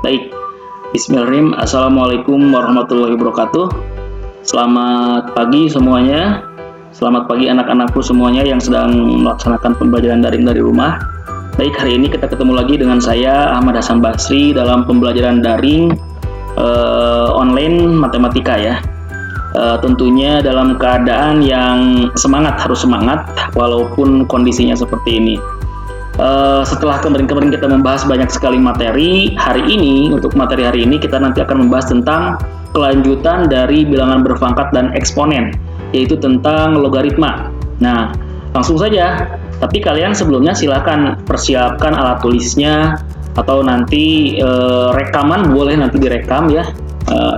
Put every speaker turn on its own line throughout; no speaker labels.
Baik, Bismillahirrahmanirrahim. Assalamualaikum warahmatullahi wabarakatuh. Selamat pagi semuanya. Selamat pagi anak-anakku semuanya yang sedang melaksanakan pembelajaran daring dari rumah. Baik, hari ini kita ketemu lagi dengan saya Ahmad Hasan Basri dalam pembelajaran daring online matematika ya. Tentunya dalam keadaan yang harus semangat walaupun kondisinya seperti ini. Setelah kemarin kita membahas banyak sekali materi, untuk materi hari ini kita nanti akan membahas tentang kelanjutan dari bilangan berpangkat dan eksponen, yaitu tentang logaritma. Nah, langsung saja. Tapi kalian sebelumnya silakan persiapkan alat tulisnya atau nanti rekaman boleh nanti direkam ya.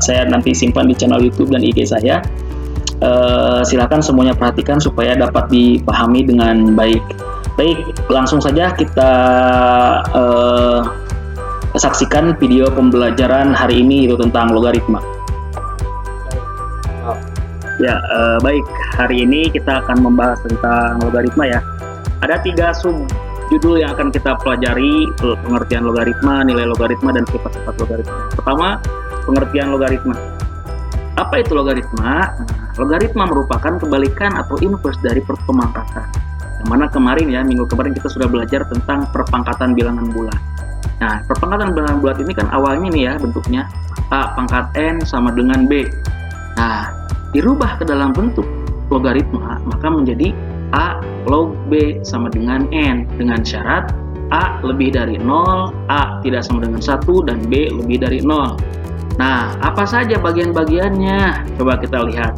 Saya nanti simpan di channel YouTube dan IG saya. Silakan semuanya perhatikan supaya dapat dipahami dengan baik. Baik, langsung saja kita saksikan video pembelajaran hari ini itu tentang logaritma. Ya, baik, hari ini kita akan membahas tentang logaritma ya. Ada 3 judul yang akan kita pelajari: pengertian logaritma, nilai logaritma, dan sifat-sifat logaritma. Pertama, pengertian logaritma. Apa itu logaritma? Logaritma merupakan kebalikan atau inverse dari pemangkatan. Yang mana minggu kemarin kita sudah belajar tentang perpangkatan bilangan bulat. Nah, perpangkatan bilangan bulat ini kan awalnya nih ya bentuknya A pangkat N sama dengan B. Nah, dirubah ke dalam bentuk logaritma maka menjadi A log B sama dengan N dengan syarat A lebih dari 0, A tidak sama dengan 1, dan B lebih dari 0. Nah, apa saja bagian-bagiannya? Coba kita lihat.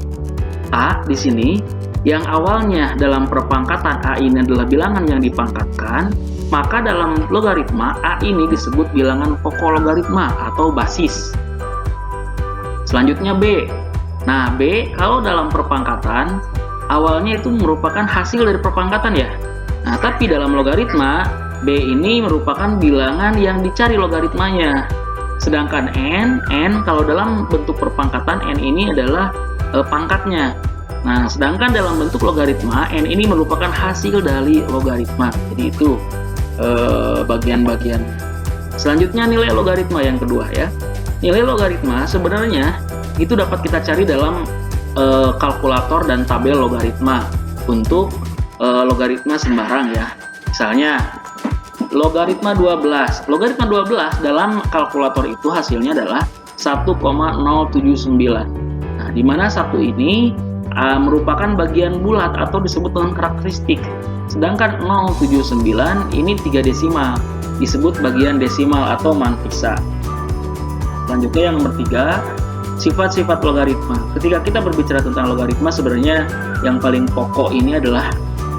A di sini yang awalnya dalam perpangkatan A ini adalah bilangan yang dipangkatkan, maka dalam logaritma A ini disebut bilangan pokok logaritma atau basis. Selanjutnya B. Nah, B kalau dalam perpangkatan awalnya itu merupakan hasil dari perpangkatan ya. Nah, tapi dalam logaritma B ini merupakan bilangan yang dicari logaritmanya. Sedangkan N kalau dalam bentuk perpangkatan N ini adalah pangkatnya. Nah, sedangkan dalam bentuk logaritma, N ini merupakan hasil dari logaritma. Jadi itu bagian-bagian. Selanjutnya nilai logaritma yang kedua ya. Nilai logaritma sebenarnya itu dapat kita cari dalam kalkulator dan tabel logaritma untuk logaritma sembarang ya. Misalnya logaritma 12. Logaritma 12 dalam kalkulator itu hasilnya adalah 1,079. Nah, di mana 1 ini merupakan bagian bulat atau disebut dengan karakteristik. Sedangkan 079 ini 3 desimal, disebut bagian desimal atau manfisa. Selanjutnya yang nomor 3, sifat-sifat logaritma. Ketika kita berbicara tentang logaritma, sebenarnya yang paling pokok ini adalah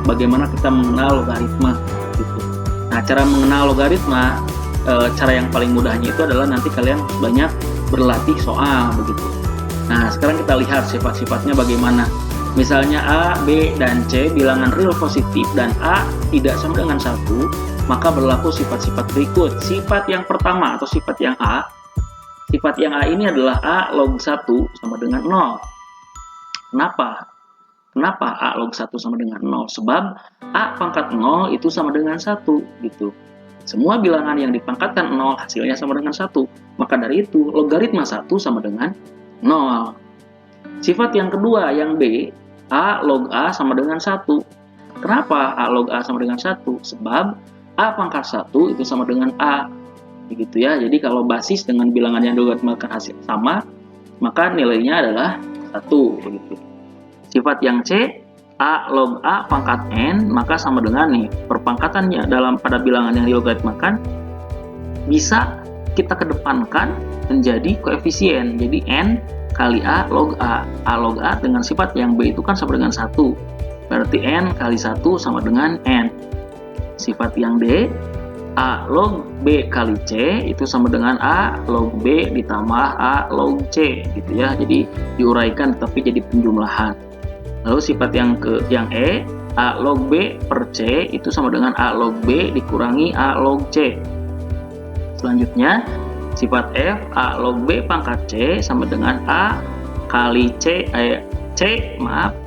bagaimana kita mengenal logaritma gitu. Nah, cara mengenal logaritma, cara yang paling mudahnya itu adalah nanti kalian banyak berlatih soal begitu. Nah, sekarang kita lihat sifat-sifatnya bagaimana. Misalnya A, B, dan C bilangan real positif dan A tidak sama dengan 1, maka berlaku sifat-sifat berikut. Sifat yang pertama atau sifat yang A ini adalah A log 1 sama dengan 0. Kenapa? Kenapa A log 1 sama dengan 0? Sebab A pangkat 0 itu sama dengan 1 gitu. Semua bilangan yang dipangkatkan 0 hasilnya sama dengan 1. Maka dari itu logaritma 1 sama dengan 0. Sifat yang kedua yang B, A log A sama dengan 1. Kenapa A log A sama dengan 1? Sebab A pangkat 1 itu sama dengan A. Begitu ya. Jadi kalau basis dengan bilangan yang dilogaritmakan hasil sama, maka nilainya adalah 1 begitu. Sifat yang C, A log A pangkat N, maka sama dengan nih perpangkatannya pada bilangan yang dilogaritmakan bisa kita kedepankan menjadi koefisien. Jadi N kali A log A. A log A dengan sifat yang B itu kan sama dengan 1. Berarti N kali 1 sama dengan N. Sifat yang D, A log B kali C itu sama dengan A log B ditambah A log C gitu ya. Jadi diuraikan tapi jadi penjumlahan. Lalu sifat yang E, A log B per C itu sama dengan A log B dikurangi A log C. Selanjutnya sifat F, A log B pangkat C sama dengan A kali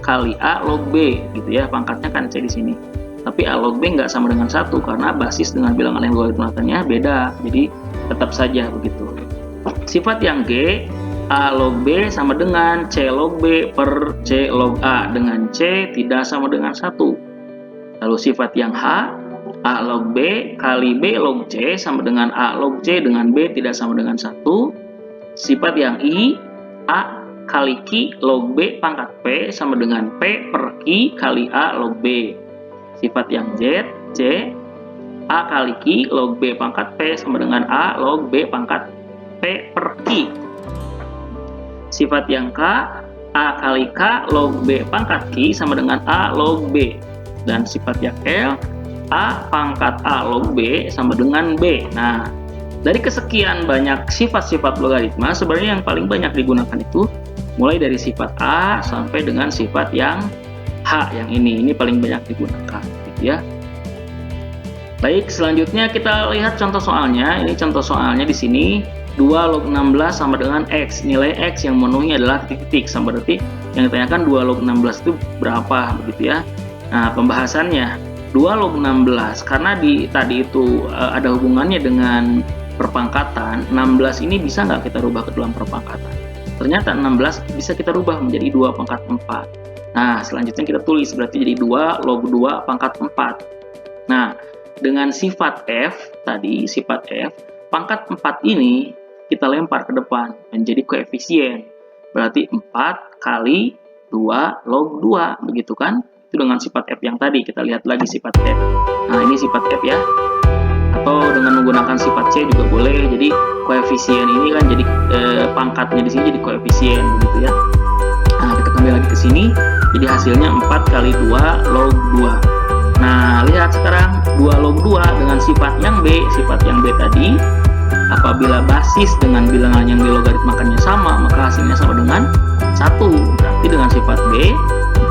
kali A log B gitu ya, pangkatnya kan C di sini. Tapi A log B nggak sama dengan 1 karena basis dengan bilangan yang logaritmakannya beda, jadi tetap saja begitu. Sifat yang G, A log B sama dengan C log B per C log A, dengan C tidak sama dengan 1. Lalu sifat yang H, A log B kali B log C sama dengan A log C, dengan B tidak sama dengan 1. Sifat yang I, A kali Q log B pangkat P sama dengan P per Q kali A log B. Sifat yang Z, C, A kali Q log B pangkat P sama dengan A log B pangkat P per Q. Sifat yang K, A kali K log B pangkat Q sama dengan A log B. Dan sifat yang L, A pangkat A log B sama dengan B. Nah, dari kesekian banyak sifat-sifat logaritma, sebenarnya yang paling banyak digunakan itu mulai dari sifat A sampai dengan sifat yang H yang ini paling banyak digunakan, gitu ya. Baik, selanjutnya kita lihat contoh soalnya. Ini contoh soalnya di sini 2 log 16 sama dengan X. Nilai X yang memenuhi adalah titik-titik. Sama berarti yang ditanyakan 2 log 16 itu berapa, begitu ya. Nah, pembahasannya 2 log 16 karena tadi itu ada hubungannya dengan perpangkatan. 16 ini bisa nggak kita rubah ke dalam perpangkatan? Ternyata 16 bisa kita rubah menjadi 2 pangkat 4. Nah, selanjutnya kita tulis berarti jadi 2 log 2 pangkat 4. Nah, dengan sifat F tadi, sifat F, pangkat 4 ini kita lempar ke depan menjadi koefisien. Berarti 4 kali 2 log 2, begitu kan? Itu dengan sifat F yang tadi. Kita lihat lagi sifat F. Nah, ini sifat F ya. Atau dengan menggunakan sifat C juga boleh. Jadi koefisien ini kan jadi pangkatnya di sini jadi koefisien, begitu ya. Nah, kita kembali lagi ke sini. Jadi hasilnya 4 kali 2 log 2. Nah, lihat sekarang 2 log 2 dengan sifat yang B. Sifat yang B tadi, apabila basis dengan bilangan yang dilogaritmakannya sama, maka hasilnya sama dengan 1. Berarti dengan sifat B,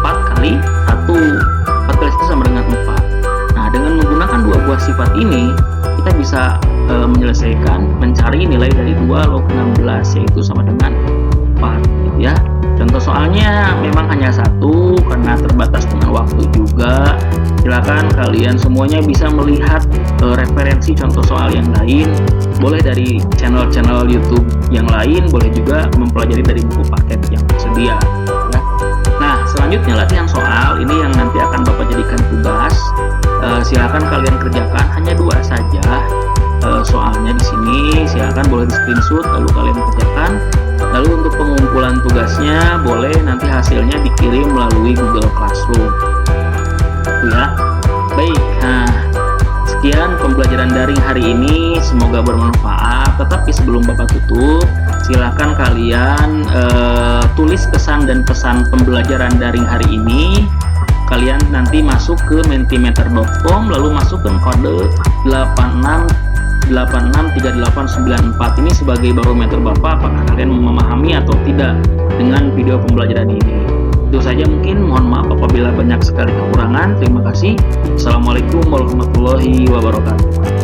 4 kali 1. 4 kali 1 sama dengan 4. Nah, dengan menggunakan dua buah sifat ini, kita bisa mencari nilai dari 2 log 16, yaitu sama dengan 4, gitu ya. Contoh soalnya memang hanya 1 karena terbatas dengan waktu juga. Silakan kalian semuanya bisa melihat referensi contoh soal yang lain, boleh dari channel-channel YouTube yang lain, boleh juga mempelajari dari buku paket yang tersedia. Ya. Nah, selanjutnya latihan soal ini yang nanti akan Bapak jadikan tugas. Silakan kalian kerjakan hanya 2 saja soalnya di sini. Silakan boleh di screenshot lalu kalian kerjakan. Lalu untuk pengumpulan tugasnya boleh nanti hasilnya dikirim melalui Google Classroom. Ya, baik. Nah, sekian pembelajaran daring hari ini. Semoga bermanfaat. Tetapi sebelum Bapak tutup, silakan kalian tulis kesan dan pesan pembelajaran daring hari ini. Kalian nanti masuk ke mentimeter.com lalu masukkan kode 863894 ini sebagai barometer Bapak apakah kalian memahami atau tidak dengan video pembelajaran ini. Itu saja, mungkin mohon maaf apabila banyak sekali kekurangan. Terima kasih. Assalamualaikum warahmatullahi wabarakatuh.